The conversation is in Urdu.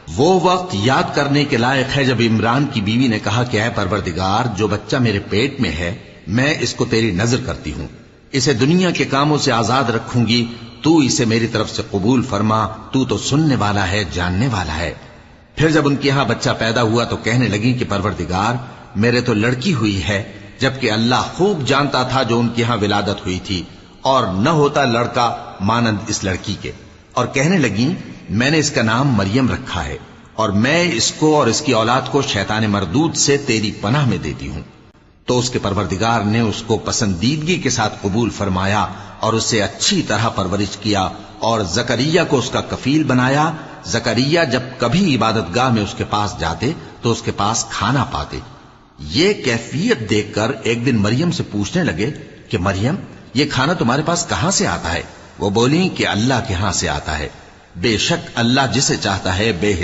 وہ وقت یاد کرنے کے لائق ہے جب عمران کی بیوی نے کہا کہ اے پروردگار، جو بچہ میرے پیٹ میں ہے میں اس کو تیری نذر کرتی ہوں، اسے دنیا کے کاموں سے آزاد رکھوں گی، تو اسے میری طرف سے قبول فرما، تو تو سننے والا ہے، جاننے والا ہے۔ پھر جب ان کے ہاں بچہ پیدا ہوا تو کہنے لگی کہ پروردگار، میرے تو لڑکی ہوئی ہے، جبکہ اللہ خوب جانتا تھا جو ان کے ہاں ولادت ہوئی تھی، اور نہ ہوتا لڑکا مانند اس لڑکی کے۔ اور کہنے لگی میں نے اس کا نام مریم رکھا ہے، اور میں اس کو اور اس کی اولاد کو شیطان مردود سے تیری پناہ میں دیتی ہوں۔ تو اس کے پروردگار نے اس کو پسندیدگی کے ساتھ قبول فرمایا اور اسے اچھی طرح پرورش کیا، اور زکریا کو اس کا کفیل بنایا۔ زکریا جب کبھی عبادت گاہ میں اس کے پاس جاتے تو اس کے پاس کھانا پاتے۔ یہ کیفیت دیکھ کر ایک دن مریم سے پوچھنے لگے کہ مریم، یہ کھانا تمہارے پاس کہاں سے آتا ہے؟ وہ بولی کہ اللہ کے ہاں سے آتا ہے، بے شک اللہ جسے چاہتا ہے بے